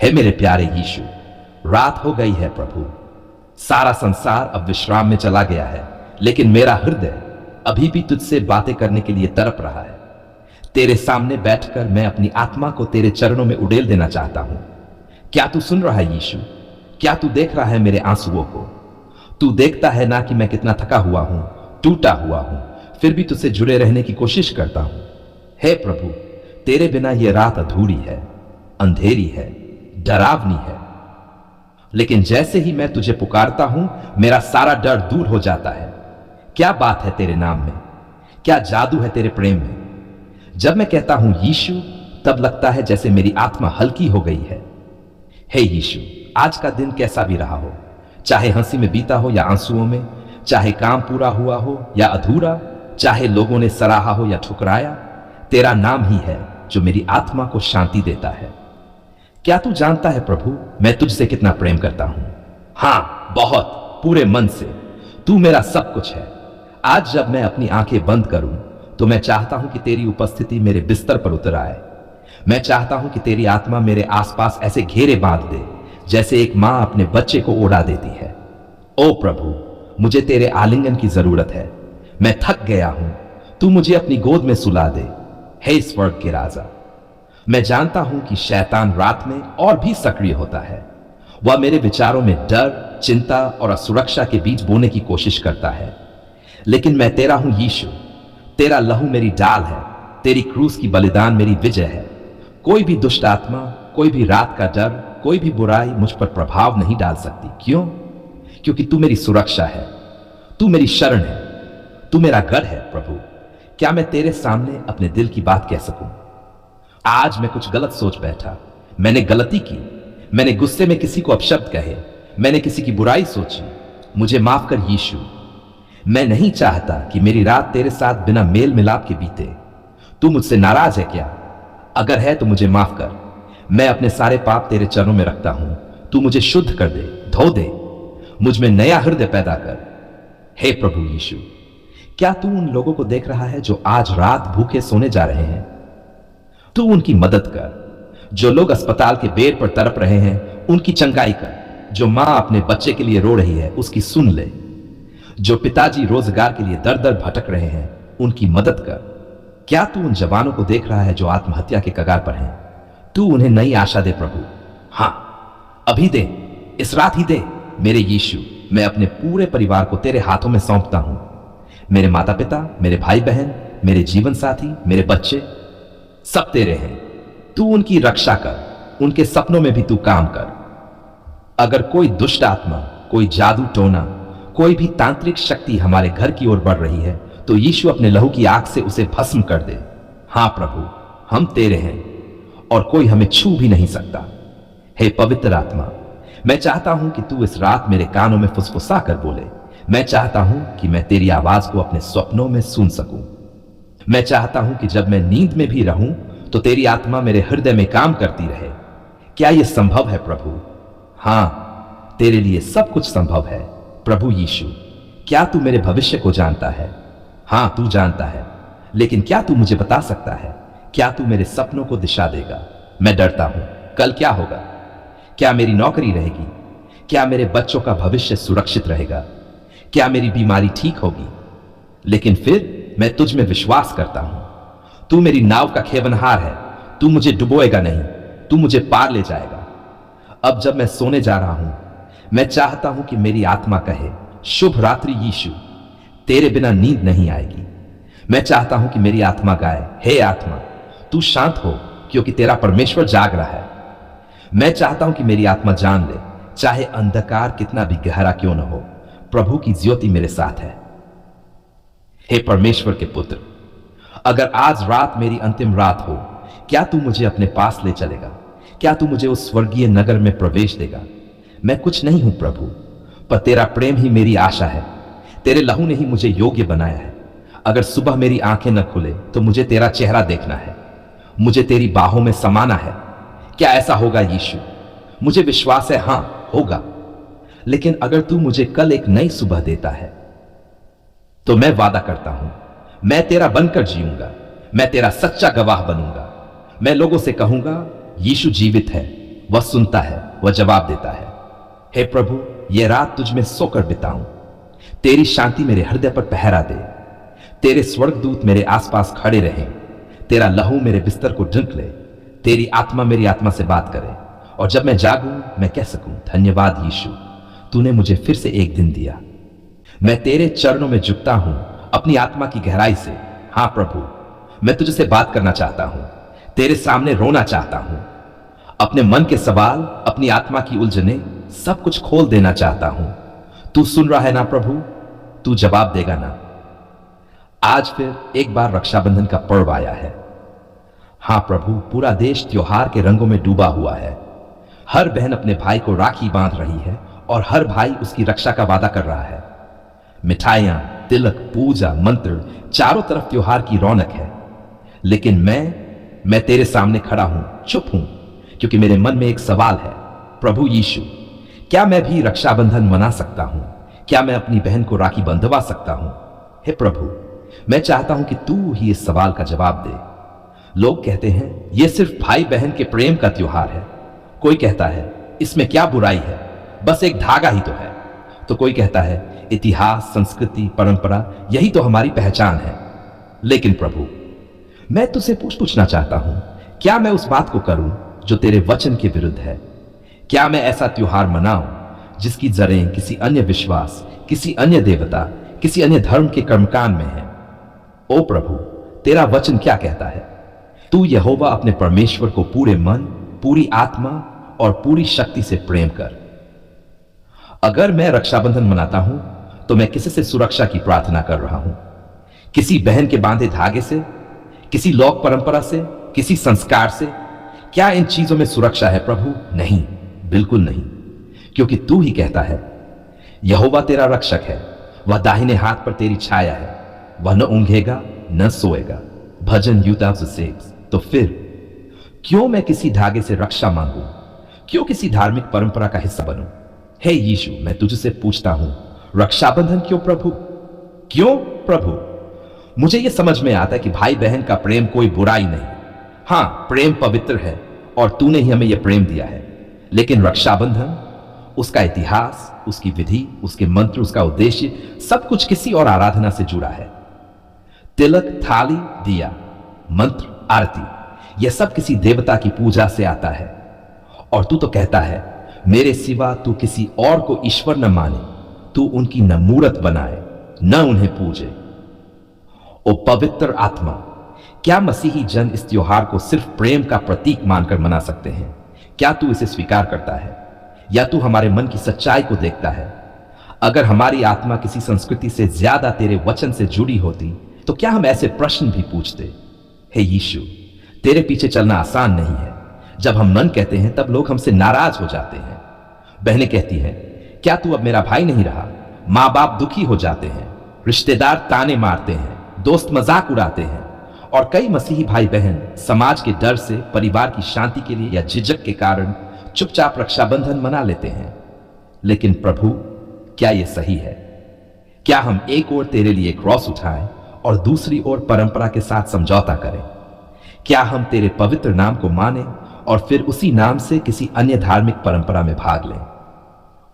हे मेरे प्यारे यीशु, रात हो गई है प्रभु। सारा संसार अब विश्राम में चला गया है, लेकिन मेरा हृदय अभी भी तुझसे बातें करने के लिए तड़प रहा है। तेरे सामने बैठकर मैं अपनी आत्मा को तेरे चरणों में उड़ेल देना चाहता हूं। क्या तू सुन रहा है यीशु? क्या तू देख रहा है मेरे आंसुओं को? तू देखता है ना कि मैं कितना थका हुआ हूं, टूटा हुआ हूं, फिर भी तुझसे जुड़े रहने की कोशिश करता हूं। हे प्रभु, तेरे बिना यह रात अधूरी है, अंधेरी है, डरावनी है। लेकिन जैसे ही मैं तुझे पुकारता हूं, मेरा सारा डर दूर हो जाता है। क्या बात है तेरे नाम में, क्या जादू है तेरे प्रेम में। जब मैं कहता हूं यीशु, तब लगता है जैसे मेरी आत्मा हल्की हो गई है। हे यीशु, आज का दिन कैसा भी रहा हो, चाहे हंसी में बीता हो या आंसुओं में, चाहे काम पूरा हुआ हो या अधूरा, चाहे लोगों ने सराहा हो या ठुकराया, तेरा नाम ही है जो मेरी आत्मा को शांति देता है। क्या तू जानता है प्रभु, मैं तुझसे कितना प्रेम करता हूं? हां, बहुत, पूरे मन से। तू मेरा सब कुछ है। आज जब मैं अपनी आंखें बंद करूं, तो मैं चाहता हूं कि तेरी उपस्थिति मेरे बिस्तर पर उतर आए। मैं चाहता हूं कि तेरी आत्मा मेरे आसपास ऐसे घेरे बांध दे, जैसे एक मां अपने बच्चे को ओढ़ा देती है। ओ प्रभु, मुझे तेरे आलिंगन की जरूरत है। मैं थक गया हूं, तू मुझे अपनी गोद में सुला दे। हे स्वर्ग के राजा, मैं जानता हूं कि शैतान रात में और भी सक्रिय होता है। वह मेरे विचारों में डर, चिंता और असुरक्षा के बीच बोने की कोशिश करता है। लेकिन मैं तेरा हूं यीशु, तेरा लहू मेरी डाल है, तेरी क्रूस की बलिदान मेरी विजय है। कोई भी दुष्ट आत्मा, कोई भी रात का डर, कोई भी बुराई मुझ पर प्रभाव नहीं डाल सकती। क्यों? क्योंकि तू मेरी सुरक्षा है, तू मेरी शरण है, तू मेरा गढ़ है। प्रभु, क्या मैं तेरे सामने अपने दिल की बात कह सकूं? आज मैं कुछ गलत सोच बैठा, मैंने गलती की, मैंने गुस्से में किसी को अपशब्द कहे, मैंने किसी की बुराई सोची। मुझे माफ कर यीशु। मैं नहीं चाहता कि मेरी रात तेरे साथ बिना मेल मिलाप के बीते। तू मुझसे नाराज है क्या? अगर है तो मुझे माफ कर। मैं अपने सारे पाप तेरे चरणों में रखता हूं। तू मुझे शुद्ध कर दे, धो दे, मुझ में नया हृदय पैदा कर। हे प्रभु यीशु, क्या तू उन लोगों को देख रहा है जो आज रात भूखे सोने जा रहे हैं? तू उनकी मदद कर। जो लोग अस्पताल के बेड पर तड़प रहे हैं, उनकी चंगाई कर। जो मां अपने बच्चे के लिए रो रही है, उसकी सुन ले। जो पिताजी रोजगार के लिए दर दर भटक रहे हैं, उनकी मदद कर। क्या तू उन जवानों को देख रहा है जो आत्महत्या के कगार पर हैं? तू उन्हें नई आशा दे प्रभु। हां, अभी दे, इस रात ही दे। मेरे यीशु, मैं अपने पूरे परिवार को तेरे हाथों में सौंपता हूं। मेरे माता पिता, मेरे भाई बहन, मेरे जीवन साथी, मेरे बच्चे, सब तेरे हैं। तू उनकी रक्षा कर, उनके सपनों में भी तू काम कर। अगर कोई दुष्ट आत्मा, कोई जादू टोना, कोई भी तांत्रिक शक्ति हमारे घर की ओर बढ़ रही है, तो यीशु अपने लहू की आग से उसे भस्म कर दे। हां प्रभु, हम तेरे हैं और कोई हमें छू भी नहीं सकता। हे पवित्र आत्मा, मैं चाहता हूं कि तू इस रात मेरे कानों में फुसफुसा कर बोले। मैं चाहता हूं कि मैं तेरी आवाज को अपने स्वप्नों में सुन सकूं। मैं चाहता हूं कि जब मैं नींद में भी रहूं, तो तेरी आत्मा मेरे हृदय में काम करती रहे। क्या यह संभव है प्रभु? हां, तेरे लिए सब कुछ संभव है। प्रभु यीशु, क्या तू मेरे भविष्य को जानता है? हां, तू जानता है। लेकिन क्या तू मुझे बता सकता है? क्या तू मेरे सपनों को दिशा देगा? मैं डरता हूं, कल क्या होगा? क्या मेरी नौकरी रहेगी? क्या मेरे बच्चों का भविष्य सुरक्षित रहेगा? क्या मेरी बीमारी ठीक होगी? लेकिन फिर मैं तुझ में विश्वास करता हूं। तू मेरी नाव का खेवनहार है। तू मुझे डुबोएगा नहीं, तू मुझे पार ले जाएगा। अब जब मैं सोने जा रहा हूं, मैं चाहता हूं कि मेरी आत्मा कहे, शुभ रात्रि यीशु। तेरे बिना नींद नहीं आएगी। मैं चाहता हूं कि मेरी आत्मा गाए, हे आत्मा, तू शांत हो, क्योंकि तेरा परमेश्वर जाग रहा है। मैं चाहता हूं कि मेरी आत्मा जान ले, चाहे अंधकार कितना भी गहरा क्यों न हो, प्रभु की ज्योति मेरे साथ है। हे परमेश्वर के पुत्र, अगर आज रात मेरी अंतिम रात हो, क्या तू मुझे अपने पास ले चलेगा? क्या तू मुझे उस स्वर्गीय नगर में प्रवेश देगा? मैं कुछ नहीं हूं प्रभु, पर तेरा प्रेम ही मेरी आशा है। तेरे लहू ने ही मुझे योग्य बनाया है। अगर सुबह मेरी आंखें न खुले, तो मुझे तेरा चेहरा देखना है, मुझे तेरी बाहों में समाना है। क्या ऐसा होगा यीशु? मुझे विश्वास है, हां होगा। लेकिन अगर तू मुझे कल एक नई सुबह देता है, तो मैं वादा करता हूं, मैं तेरा बनकर जीऊंगा। मैं तेरा सच्चा गवाह बनूंगा। मैं लोगों से कहूंगा, यीशु जीवित है वह सुनता है, वह जवाब देता है। हे प्रभु, यह रात तुझ में सोकर बिताऊं। तेरी शांति मेरे हृदय पर पहरा दे। तेरे स्वर्गदूत मेरे आसपास खड़े रहें। तेरा लहू मेरे बिस्तर को ढंक ले। तेरी आत्मा मेरी आत्मा से बात करे, और जब मैं जागूं मैं कह सकूं, धन्यवाद यीशु, तूने मुझे फिर से एक दिन दिया। मैं तेरे चरणों में झुकता हूं अपनी आत्मा की गहराई से। हां प्रभु, मैं तुझसे बात करना चाहता हूं, तेरे सामने रोना चाहता हूं। अपने मन के सवाल, अपनी आत्मा की उलझने, सब कुछ खोल देना चाहता हूं। तू सुन रहा है ना प्रभु? तू जवाब देगा ना? आज फिर एक बार रक्षाबंधन का पर्व आया है। हां प्रभु, पूरा देश त्योहार के रंगों में डूबा हुआ है। हर बहन अपने भाई को राखी बांध रही है और हर भाई उसकी रक्षा का वादा कर रहा है। मिठाइयां, तिलक, पूजा, मंत्र, चारों तरफ त्योहार की रौनक है। लेकिन मैं तेरे सामने खड़ा हूं, चुप हूं, क्योंकि मेरे मन में एक सवाल है। प्रभु यीशु, क्या मैं भी रक्षाबंधन मना सकता हूं? क्या मैं अपनी बहन को राखी बंधवा सकता हूं? हे प्रभु, मैं चाहता हूं कि तू ही इस सवाल का जवाब दे। लोग कहते हैं यह सिर्फ भाई बहन के प्रेम का त्योहार है। कोई कहता है इसमें क्या बुराई है, बस एक धागा ही तो है। तो कोई कहता है इतिहास, संस्कृति, परंपरा, यही तो हमारी पहचान है। लेकिन प्रभु, मैं तुझसे पूछना चाहता हूं, क्या मैं उस बात को करूं जो तेरे वचन के विरुद्ध है? क्या मैं ऐसा त्योहार मनाऊं जिसकी जड़ें किसी अन्य विश्वास, किसी अन्य देवता, किसी अन्य धर्म के कर्मकांड में है? ओ प्रभु, तेरा वचन क्या कहता है? तू यहोवा अपने परमेश्वर को पूरे मन, पूरी आत्मा और पूरी शक्ति से प्रेम कर। अगर मैं रक्षाबंधन मनाता हूं तो मैं किसी से सुरक्षा की प्रार्थना कर रहा हूं? किसी बहन के बांधे धागे से, किसी लोक परंपरा से, किसी संस्कार से? क्या इन चीजों में सुरक्षा है प्रभु? नहीं, बिल्कुल नहीं, क्योंकि तू ही कहता है यहोवा तेरा रक्षक है, वह दाहिने हाथ पर तेरी छाया है, वह न ऊंघेगा न सोएगा। भजन यूदा 6। तो फिर क्यों मैं किसी धागे से रक्षा मांगू? क्यों किसी धार्मिक परंपरा का हिस्सा बनूं? हे यीशु, मैं तुझसे पूछता हूं, रक्षाबंधन क्यों प्रभु? क्यों प्रभु? मुझे यह समझ में आता है कि भाई बहन का प्रेम कोई बुराई नहीं। हां, प्रेम पवित्र है और तूने ही हमें यह प्रेम दिया है। लेकिन रक्षाबंधन, उसका इतिहास, उसकी विधि, उसके मंत्र, उसका उद्देश्य, सब कुछ किसी और आराधना से जुड़ा है। तिलक, थाली, दिया, मंत्र, आरती, यह सब किसी देवता की पूजा से आता है। और तू तो कहता है मेरे सिवा तू किसी और को ईश्वर न माने, तू उनकी न मूरत बनाए न उन्हें पूजे। ओ पवित्र आत्मा, क्या मसीही जन इस त्योहार को सिर्फ प्रेम का प्रतीक मानकर मना सकते हैं? क्या तू इसे स्वीकार करता है, या तू हमारे मन की सच्चाई को देखता है? अगर हमारी आत्मा किसी संस्कृति से ज्यादा तेरे वचन से जुड़ी होती तो क्या हम ऐसे प्रश्न भी पूछते? हे यीशु, तेरे पीछे चलना आसान नहीं है। जब हम मन कहते हैं तब लोग हमसे नाराज हो जाते हैं। बहनें कहती हैं क्या तू अब मेरा भाई नहीं रहा? माँ बाप दुखी हो जाते हैं, रिश्तेदार ताने मारते हैं, दोस्त मजाक उड़ाते हैं, और कई मसीही भाई बहन समाज के डर से, परिवार की शांति के लिए या झिझक के कारण चुपचाप रक्षाबंधन मना लेते हैं। लेकिन प्रभु, क्या यह सही है? क्या हम एक ओर तेरे लिए क्रॉस उठाएं और दूसरी ओर परंपरा के साथ समझौता करें? क्या हम तेरे पवित्र नाम को माने और फिर उसी नाम से किसी अन्य धार्मिक परंपरा में भाग लें?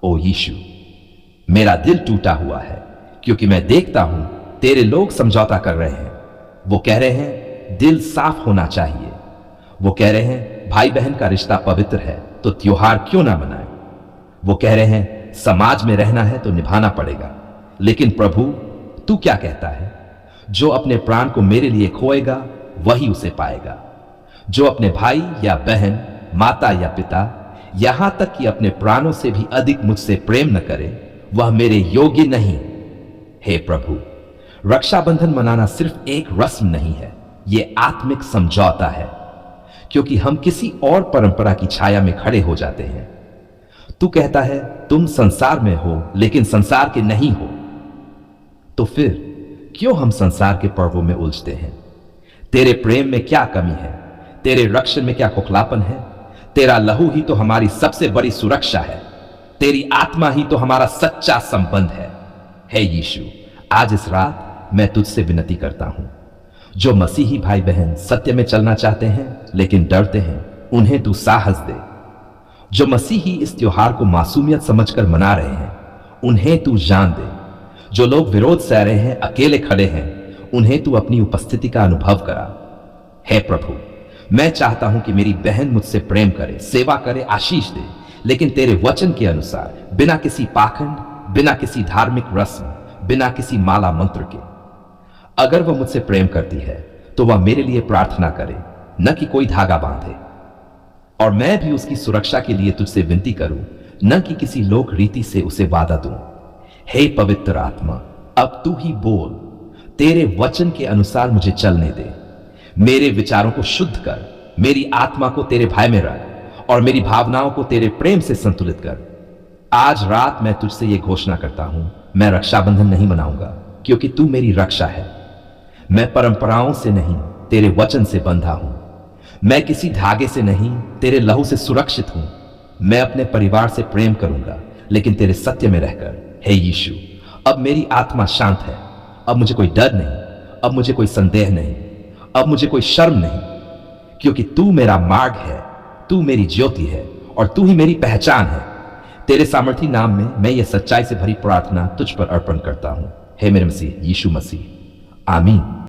ओ यीशु, मेरा दिल टूटा हुआ है क्योंकि मैं देखता हूं तेरे लोग समझौता कर रहे हैं। वो कह रहे हैं दिल साफ होना चाहिए। वो कह रहे हैं भाई बहन का रिश्ता पवित्र है तो त्योहार क्यों ना मनाएं। वो कह रहे हैं समाज में रहना है तो निभाना पड़ेगा। लेकिन प्रभु, तू क्या कहता है? जो अपने प्राण को मेरे लिए खोएगा वही उसे पाएगा। जो अपने भाई या बहन, माता या पिता, यहां तक कि अपने प्राणों से भी अधिक मुझसे प्रेम न करे, वह मेरे योग्य नहीं। हे प्रभु, रक्षाबंधन मनाना सिर्फ एक रस्म नहीं है, यह आत्मिक समझौता है, क्योंकि हम किसी और परंपरा की छाया में खड़े हो जाते हैं। तू कहता है तुम संसार में हो लेकिन संसार के नहीं हो। तो फिर क्यों हम संसार के पर्वों में उलझते हैं? तेरे प्रेम में क्या कमी है? तेरे रक्षण में क्या खोखलापन है? तेरा लहू ही तो हमारी सबसे बड़ी सुरक्षा है। तेरी आत्मा ही तो हमारा सच्चा संबंध है। हे यीशु, आज इस रात मैं तुझसे विनती करता हूं, जो मसीही भाई बहन सत्य में चलना चाहते हैं लेकिन डरते हैं, उन्हें तू साहस दे। जो मसीही इस त्योहार को मासूमियत समझकर मना रहे हैं, उन्हें तू जान दे। जो लोग विरोध सह रहे हैं, अकेले खड़े हैं, उन्हें तू अपनी उपस्थिति का अनुभव करा। हे प्रभु, मैं चाहता हूं कि मेरी बहन मुझसे प्रेम करे, सेवा करे, आशीष दे, लेकिन तेरे वचन के अनुसार, बिना किसी पाखंड, बिना किसी धार्मिक रस्म, बिना किसी माला मंत्र के। अगर वह मुझसे प्रेम करती है तो वह मेरे लिए प्रार्थना करे, न कि कोई धागा बांधे। और मैं भी उसकी सुरक्षा के लिए तुझसे विनती करूं, न कि किसी लोक रीति से उसे वादा दूं। हे पवित्र आत्मा, अब तू ही बोल, तेरे वचन के अनुसार मुझे चलने दे। मेरे विचारों को शुद्ध कर, मेरी आत्मा को तेरे भय में रख और मेरी भावनाओं को तेरे प्रेम से संतुलित कर। आज रात मैं तुझसे यह घोषणा करता हूं, मैं रक्षाबंधन नहीं मनाऊंगा, क्योंकि तू मेरी रक्षा है। मैं परंपराओं से नहीं, तेरे वचन से बंधा हूं। मैं किसी धागे से नहीं, तेरे लहू से सुरक्षित हूं। मैं अपने परिवार से प्रेम करूंगा, लेकिन तेरे सत्य में रहकर। हे यीशु, अब मेरी आत्मा शांत है। अब मुझे कोई डर नहीं, अब मुझे कोई संदेह नहीं, अब मुझे कोई शर्म नहीं, क्योंकि तू मेरा मार्ग है, तू मेरी ज्योति है और तू ही मेरी पहचान है। तेरे सामर्थी नाम में मैं ये सच्चाई से भरी प्रार्थना तुझ पर अर्पण करता हूं। हे मेरे मसीह यीशु मसीह, आमीन।